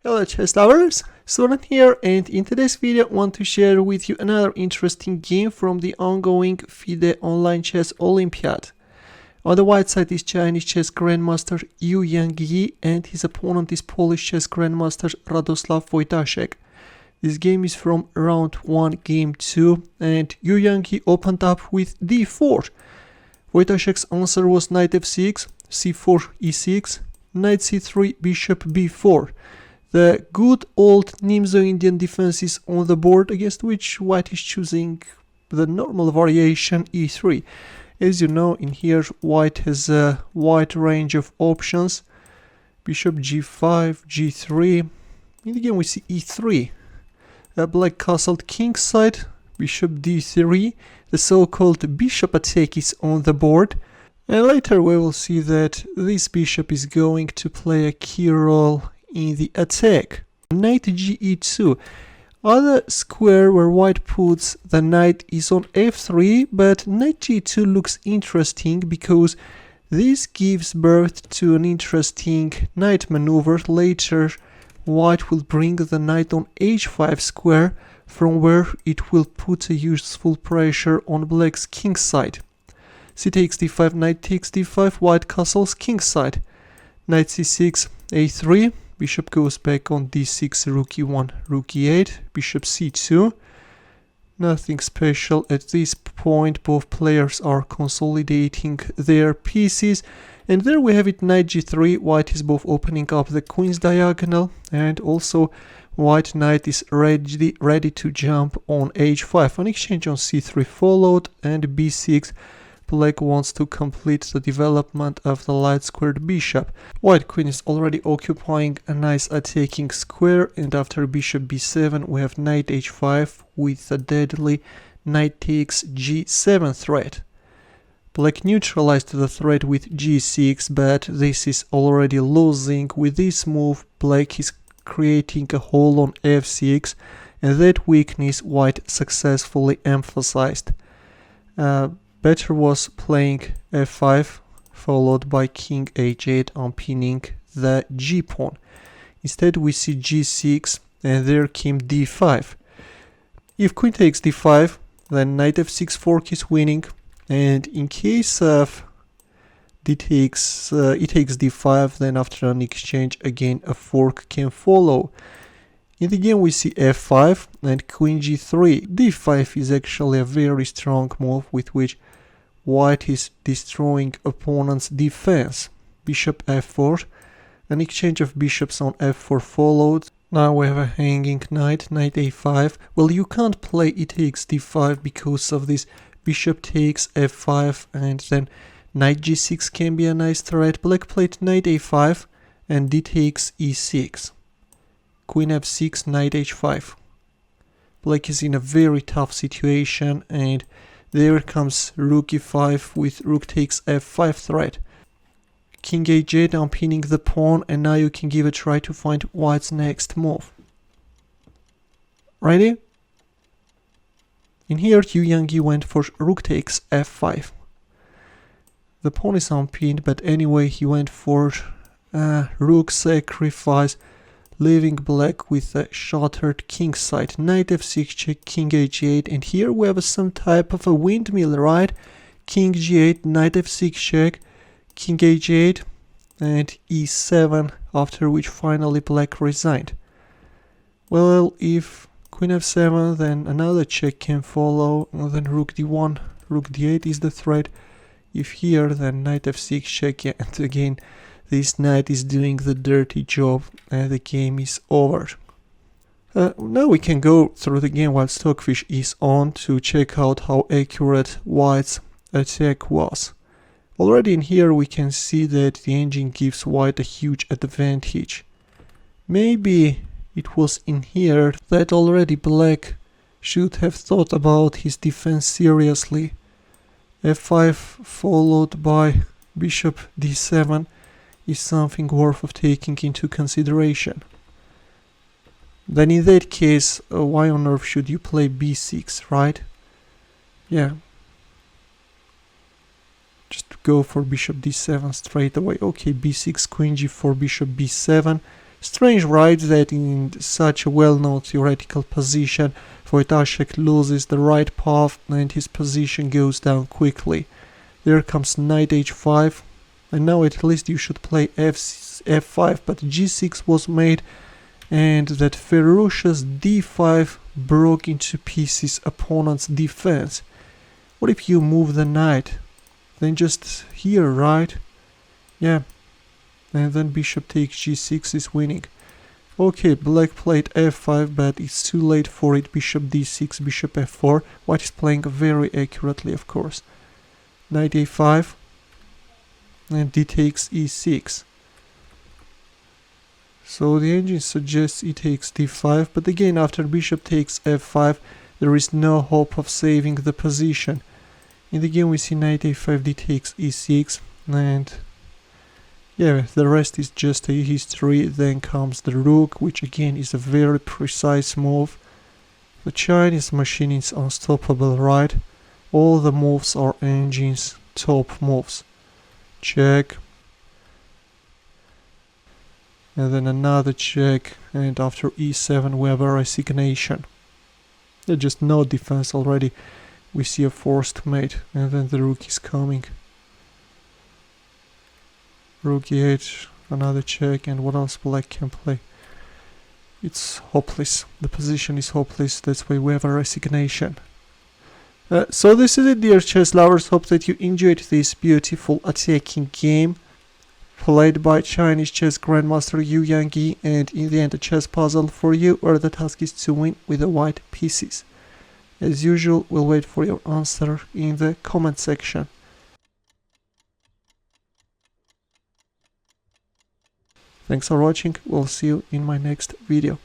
Hello chess lovers, Student here, and in today's video I want to share with you another interesting game from the ongoing FIDE online chess Olympiad. On the white side is Chinese chess grandmaster Yangyi and his opponent is Polish chess grandmaster Radoslaw Wojtaszek. This game is from round 1 game 2 and Yangyi opened up with d4. Wojtaszek's answer was knight f6, c4 e6, knight c3 bishop b4. The good old Nimzo-Indian defenses on the board against which white is choosing the normal variation e3. As you know, in here white has a wide range of options. Bishop g5, g3. In the game we see e3. Black castled king side, bishop d3. The so-called bishop attack is on the board. And later we will see that this bishop is going to play a key role in the attack. Knight ge2. Other square where white puts the knight is on f3, but knight g2 looks interesting because this gives birth to an interesting knight maneuver. Later white will bring the knight on h5 square, from where it will put a useful pressure on black's king side. C takes d5, knight takes d5, white castles king side. Knight c6, a3. Bishop goes back on d6, rook e1, rook e8, bishop c2. Nothing special at this point, both players are consolidating their pieces. And there we have it, knight g3, white is both opening up the queen's diagonal and also white knight is ready to jump on h5. An exchange on c3 followed and b6. Black wants to complete the development of the light squared bishop. White queen is already occupying a nice attacking square, and after bishop b7 we have knight h5 with a deadly knight takes g7 threat. Black neutralized the threat with g6, but this is already losing. With this move black is creating a hole on f6, and that weakness white successfully emphasized. Better was playing f5 followed by king h8 unpinning the g pawn. Instead we see g6 and there came d5. If queen takes d5, then knight f6 fork is winning, and in case of e takes d5, then after an exchange again a fork can follow. In the game we see f5 and queen g3. d5 is actually a very strong move with which white is destroying opponent's defense. Bishop f4. An exchange of bishops on f4 followed. Now we have a hanging knight, knight a5. Well, you can't play e takes d5 because of this bishop takes f5, and then knight g6 can be a nice threat. Black played knight a5 and d takes e6. Queen f6, knight h5. Black is in a very tough situation, and there comes rook e5 with rook takes f5 threat. King h8 unpinning the pawn, and now you can give a try to find white's next move. Ready? In here Yangyi went for rook takes f5. The pawn is unpinned, but anyway he went for rook sacrifice, leaving black with a shattered king side. Knight f6 check, king h8, and here we have some type of a windmill, right? King g8, knight f6 check, king h8 and e7, after which finally black resigned. Well, if queen f7, then another check can follow, and then rook d1, rook d8 is the threat. If here, then knight f6 check, and again this knight is doing the dirty job and the game is over. Now we can go through the game while Stockfish is on to check out how accurate white's attack was. Already in here we can see that the engine gives white a huge advantage. Maybe it was in here that already black should have thought about his defense seriously. f5 followed by bishop d7 is something worth of taking into consideration. Then in that case, why on earth should you play b6, right? Yeah. Just go for bishop d7 straight away. Okay, b6, queen g4, bishop b7. Strange, right, that in such a well-known theoretical position, Wojtaszek loses the right path and his position goes down quickly. There comes knight h5, and now at least you should play f5, but g6 was made, and that ferocious d5 broke into pieces opponent's defense. What if you move the knight? Then just here, right? Yeah. And then bishop takes g6 is winning. Okay, black played f5, but it's too late for it. Bishop d6, bishop f4. White is playing very accurately, of course. Knight a5, and d takes e6. So the engine suggests e takes d5, but again, after bishop takes f5, there is no hope of saving the position. In the game we see knight a5, d takes e6, and yeah, the rest is just a history. Then comes the rook, which again is a very precise move. The Chinese machine is unstoppable, right? All the moves are engine's top moves. Check. And then another check, and after e7 we have a resignation. There's just no defense already. We see a forced mate, and then the rook is coming. Rook e8, another check, and what else black can play? It's hopeless. The position is hopeless, that's why we have a resignation. So this is it, dear chess lovers. Hope that you enjoyed this beautiful attacking game played by Chinese chess grandmaster Yangyi, and in the end a chess puzzle for you where the task is to win with the white pieces. As usual, we'll wait for your answer in the comment section. Thanks for watching, we'll see you in my next video.